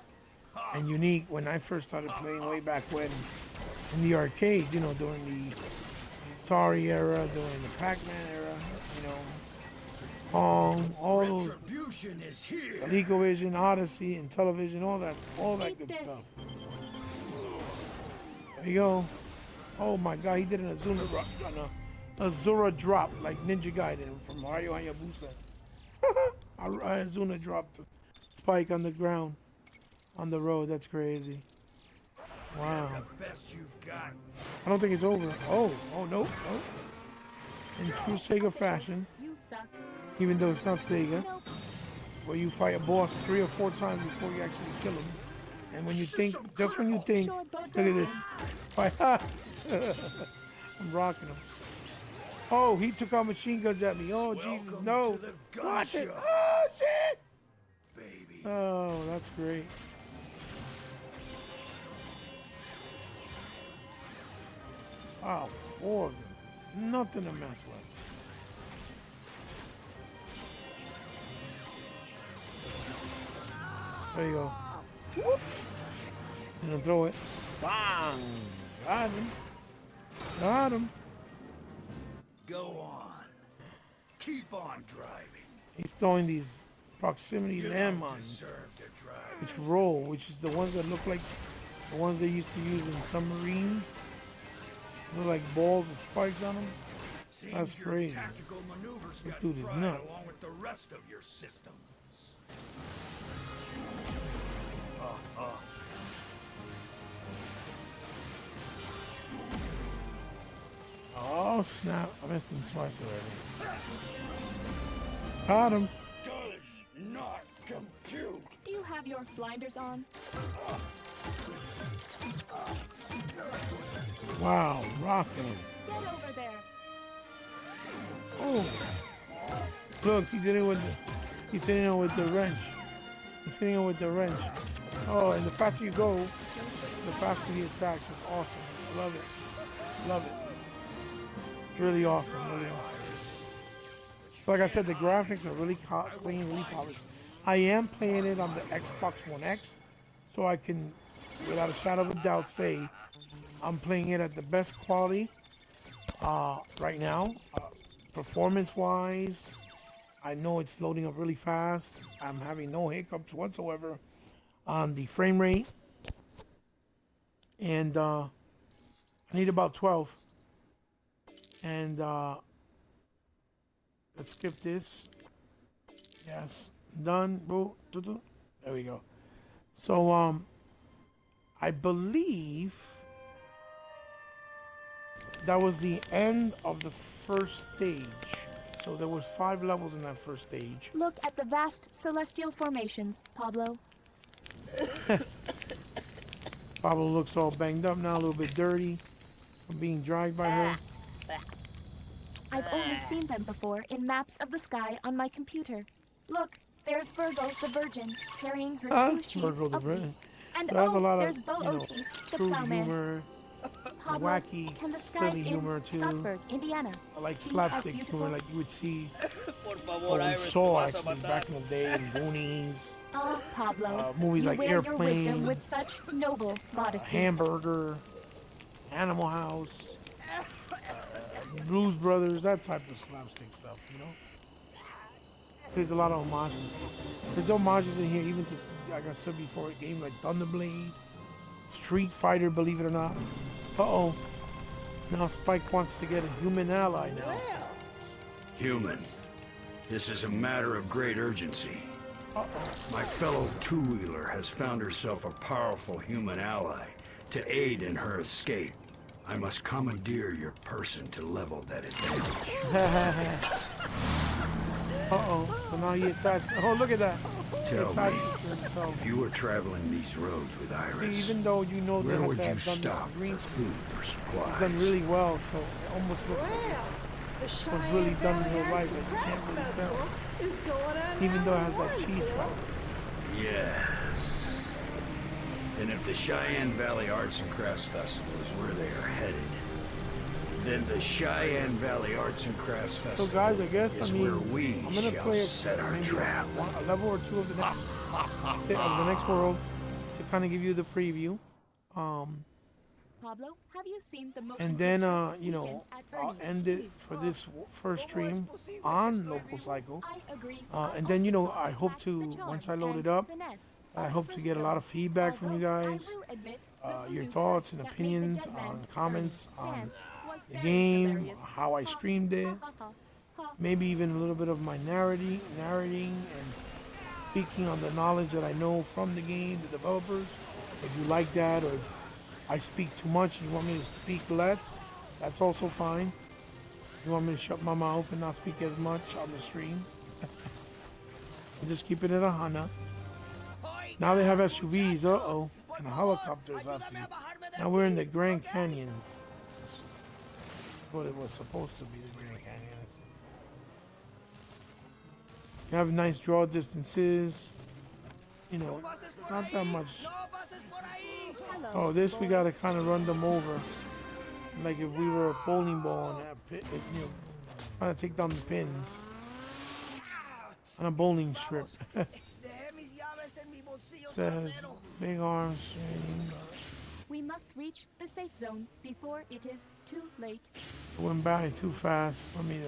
and unique. When I first started playing way back when in the arcades, during the Atari era, during the Pac-Man era, Pong, all those, Retribution is here. ColecoVision, Odyssey, and television, all that good this. stuff. There you go. Oh my God, he did an Azura drop like Ninja Gaiden from Mario Hayabusa. Azuna dropped Spike on the ground, on the road. That's crazy. Wow. The best you've got. I don't think it's over. Oh, nope. In true Sega fashion, You suck. even though it's not Sega, Nope. where you fight a boss 3 or 4 times before you actually kill him. And when you think, just when you think, Sure, look but at this. Fight. I'm rocking him. Oh, he took out machine guns at me. Oh, Jesus, Welcome no. to the gun Watch it. show. Oh, shit. Baby. Oh, that's great. Wow, 4 of them. Nothing to mess with. There you go. Whoop. And then throw it. Bang! Got him. Go on. Keep on driving. He's throwing these proximity You don't landmines, deserve to drive. which roll, which is the ones that look like the ones they used to use in submarines. Look like balls with spikes on them. Seems That's your crazy. tactical maneuvers This got dude is fried nuts. along with the rest of your systems. Oh snap! I missed him twice already. Caught him. Does not compute. Do you have your blinders on? Wow, rocking him. Get over there. Oh, look, he's hitting with the wrench. He's hitting him with the wrench. Oh, and the faster you go, the faster he attacks. It's awesome. Love it. Love it. Really awesome. Really awesome. So like I said, the graphics are really clean, really polished. I am playing it on the Xbox One X, so I can, without a shadow of a doubt, say I'm playing it at the best quality right now. Performance-wise, I know it's loading up really fast. I'm having no hiccups whatsoever on the frame rate. And I need about 12. And let's skip this. Yes, done. Boom. There we go. So I believe that was the end of the first stage. So there was 5 levels in that first stage. Look at the vast celestial formations, Pablo. Pablo looks all banged up now, a little bit dirty from being dragged by her. I've only seen them before in maps of the sky on my computer. Look, there's Virgo the Virgin carrying her 2 sheets Virgo the of Virgin. wheat. And So there's a lot there's of, Bo you know, Otis, the crude plowman. humor, Pablo, wacky, and the silly skies humor in too. Scottsburg, Indiana. Like Be as slapstick beautiful. humor, like you would see, Por favor, or we Iris, saw tú vas a actually matar. back in the day in Goonies, Ah, Pablo, movies you like wear your wisdom Airplane, with such noble modesty. Hamburger, Animal House, Blues Brothers, that type of slapstick stuff, you know. There's a lot of homages and stuff. There's homages in here, even to, like I said before, games like Thunderblade, Street Fighter, believe it or not. Uh-oh. Now Spike wants to get a human ally now. Human, this is a matter of great urgency. Uh-oh. My fellow two-wheeler has found herself a powerful human ally to aid in her escape. I must commandeer your person to level that advantage. Uh-oh. So now he attached. Oh, look at that. He Tell attached me, it to himself. if you were traveling these roads with Iris, See, even though you know they where have would to you have done this stop in green for screen, food or it's supplies? done really well, so it almost looks like The was really Cheyenne done in Valley real life, Arts but and you can't Crafts really Festival tell. is going on Even now though it in has that cheese Lawrenceville. flavor. Yes. And if the Cheyenne Valley Arts and Crafts Festival is where they are headed, then the Cheyenne Valley Arts and Crafts Festival So guys, I guess, is I mean, where we I'm gonna shall play set our maybe trap. a level or two of the next of the next world to kind of give you the preview. Pablo, have you seen the motion And then, picture you know, Weekend at I'll Bernie's? end it for this first stream on Local Cycle. I agree. And then, you know, I hope to, once I load it up, I hope to get a lot of feedback from you guys, your thoughts and opinions on comments on the game, how I streamed it, maybe even a little bit of my narrating and speaking on the knowledge that I know from the game, the developers. If you like that, or if I speak too much and you want me to speak less, that's also fine. You want me to shut my mouth and not speak as much on the stream? I'm just keeping it a Hana. Now they have SUVs, uh-oh, and helicopters after you. Now we're in the Grand Canyons. That's what it was supposed to be, the Grand Canyons. You have nice draw distances. You know, not that much. Oh, this we gotta kind of run them over. Like if we were a bowling ball and a pit, you know, trying to take down the pins on a bowling strip. Says big arms, We must reach the safe zone before it is too late. It went by too fast for me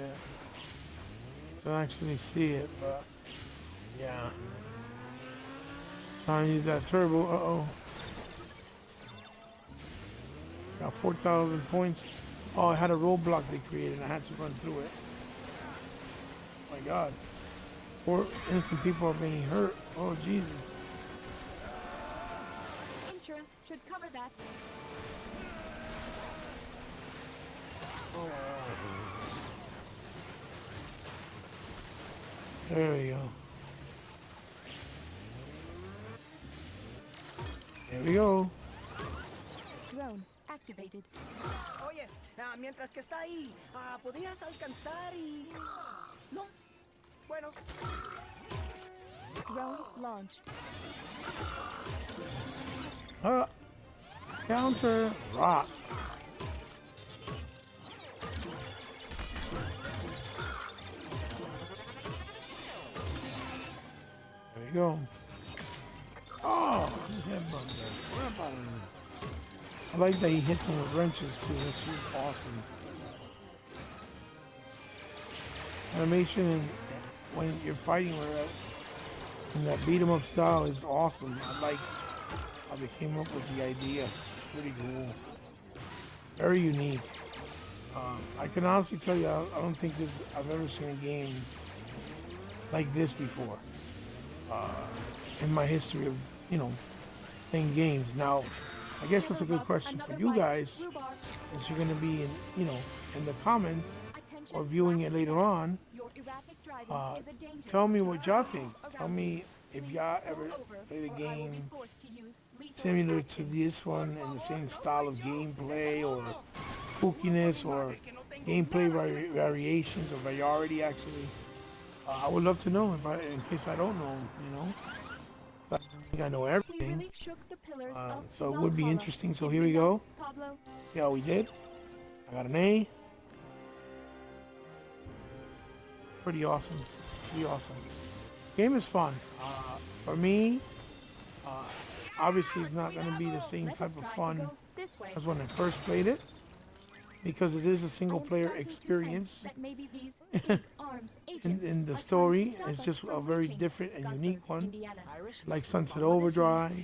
to actually see it, but yeah. Trying to use that turbo. Uh-oh. Got 4,000 points. Oh, I had a roadblock they created. I had to run through it. Oh my God. 4 innocent people are being hurt. Oh, Jesus. Insurance should cover that. There we go. There we go. Drone activated. Oye, mientras que está ahí, ¿podrías alcanzar y...? ¿No? Bueno. Drone launched. Counter rock. There we go. Oh, headbutt there. I like that he hits him with wrenches too. That's super awesome. Animation and when you're fighting with that, in that beat 'em up style is awesome. I like how they came up with the idea. It's pretty cool. Very unique. I can honestly tell you, I don't think I've ever seen a game like this before. In my history of, playing games. Now, I guess that's a good question for you guys, since you're going to be in the comments or viewing it later on. Tell me what y'all think. Tell me if y'all ever played a game similar to this one in the same style of gameplay or spookiness or gameplay variations or variety. Actually, I would love to know in case I don't know. So I think I know everything. So it would be interesting. So here we go. See how we did. I got an A. Pretty awesome. Pretty awesome. Game is fun. For me, obviously it's not going to be the same type of fun as when I first played it, because it is a single player experience. And the story is just a very different and unique one, like Sunset Overdrive,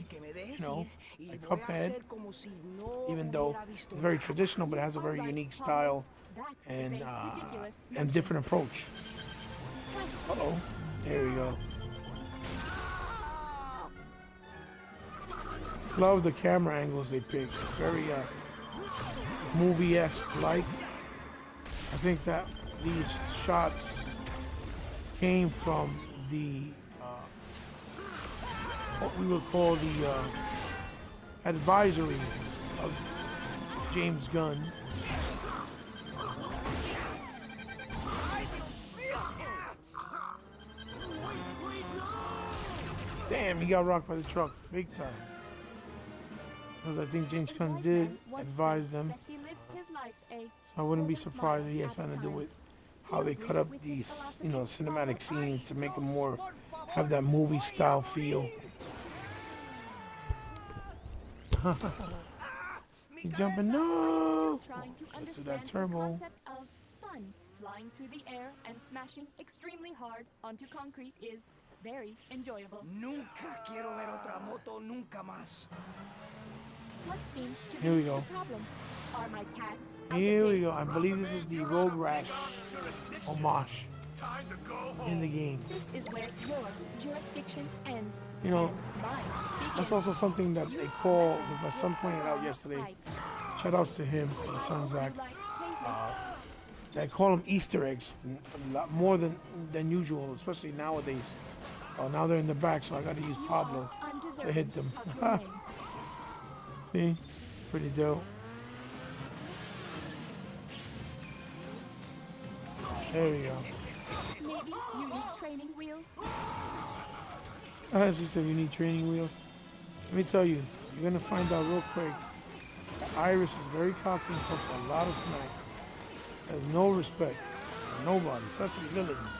like Cuphead, even though it's very traditional, but it has a very unique style and different approach. Uh-oh, there we go. Love the camera angles they pick. It's very movie-esque like. I think that these shots came from the what we would call the advisory of James Gunn. Damn, he got rocked by the truck, big time. Because I think James Gunn did advise them. So I wouldn't be surprised if he has something to do with how they cut up these, cinematic scenes to make them more, have that movie style feel. He jumping, no! Let's do that turbo. Flying through the air and smashing extremely hard onto concrete is very enjoyable. Nunca quiero ver otra moto, nunca más. What seems to Here we be go. the problem? Are my tags Here we go. I believe this is the Road Rash homage in the game. This is where your jurisdiction ends. That's also something that they call, my son pointed out yesterday, shout outs to him, my son Zach, they call them Easter eggs, a lot more than usual, especially nowadays. Now they're in the back, so I gotta use Pablo to hit them. See? Pretty dope. There we go. Maybe you need training wheels? As you said, you need training wheels. Let me tell you, you're gonna find out real quick that Iris is very cocky and talks a lot of smack. Has no respect for nobody, especially villains,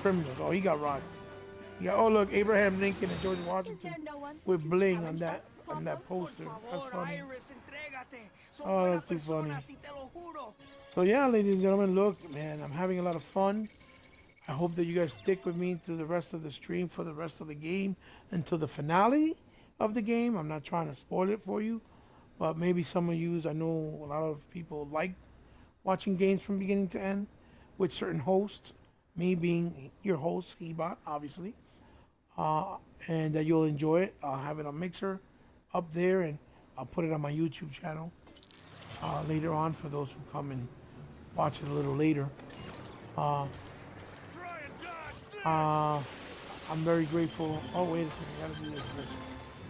criminals. Oh, he got rocked. Yeah. Oh look, Abraham Lincoln and George Is Washington there no one with to bling challenge us, on that Loco? poster. That's Favor, funny. Iris, entrégate. Son Oh, buenas that's too funny. personas, y te lo juro. So yeah, ladies and gentlemen, look, man, I'm having a lot of fun. I hope that you guys stick with me through the rest of the stream for the rest of the game until the finale of the game. I'm not trying to spoil it for you, but maybe some of you, I know a lot of people like watching games from beginning to end with certain hosts, me being your host, Hebot, obviously, and that you'll enjoy it. I'll have it on Mixer up there, and I'll put it on my YouTube channel later on for those who come and watch it a little later. I'm very grateful. Oh, wait a second, I gotta do this first.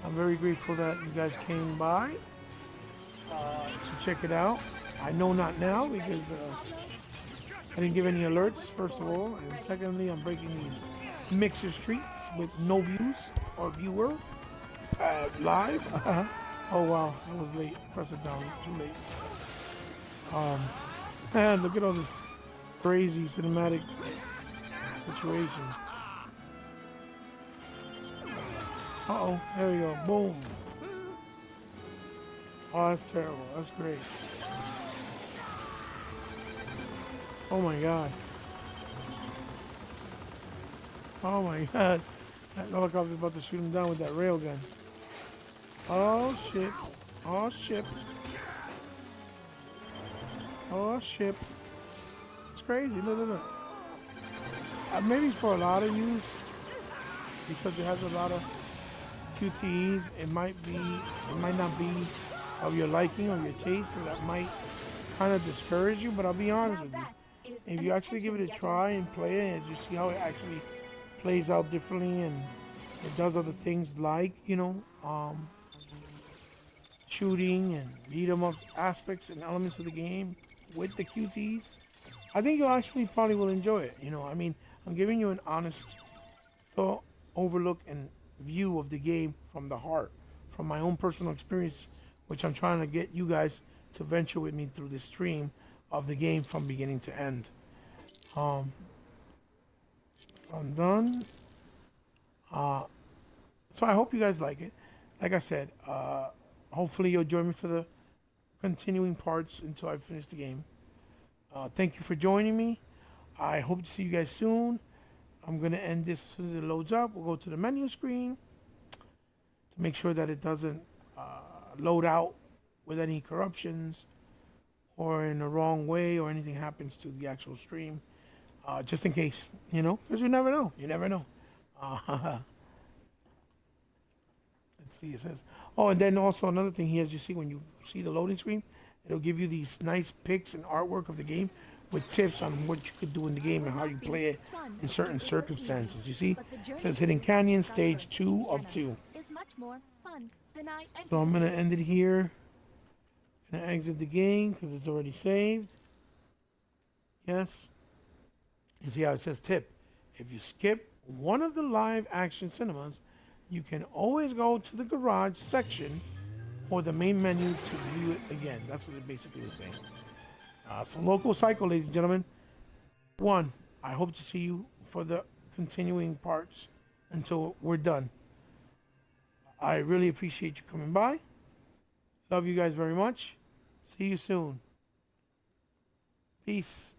I'm very grateful that you guys came by to check it out. I know not now because I didn't give any alerts, first of all. And secondly, I'm breaking these mixer streets with no views or viewer live. Oh, wow, that was late. Press it down, too late. Man, look at all this crazy cinematic situation. Uh-oh, there we go, boom. Oh, that's terrible, that's great. Oh my God. Oh my God. That helicopter's about to shoot him down with that railgun. Oh shit. Oh shit. Oh shit. It's crazy, look, look, look. Maybe for a lot of use, because it has a lot of QTEs, it might not be of your liking or your taste, so that might kind of discourage you, but I'll be honest with you. If you actually give it a try and play it, and you see how it actually plays out differently and it does other things like, shooting and beat 'em up aspects and elements of the game with the QTs, I think you actually probably will enjoy it. I'm giving you an honest thought, overlook, and view of the game from the heart, from my own personal experience, which I'm trying to get you guys to venture with me through the stream of the game from beginning to end. I'm done. So I hope you guys like it. Like I said, hopefully you'll join me for the continuing parts until I finish the game. Thank you for joining me. I hope to see you guys soon. I'm going to end this as soon as it loads up. We'll go to the menu screen to make sure that it doesn't load out with any corruptions or in the wrong way or anything happens to the actual stream. Just in case, because you never know. You never know. Let's see, it says. Oh, and then also another thing here, as you see, when you see the loading screen, it'll give you these nice pics and artwork of the game with tips on what you could do in the game and how you play it in certain circumstances. You see, it says Hidden Canyon, stage 2 of 2. So I'm going to end it here. I'm going to exit the game because it's already saved. Yes. You see how it says tip. If you skip one of the live action cinemas, you can always go to the garage section or the main menu to view it again. That's what it basically was saying. So Loco Psycho, ladies and gentlemen. One, I hope to see you for the continuing parts until we're done. I really appreciate you coming by. Love you guys very much. See you soon. Peace.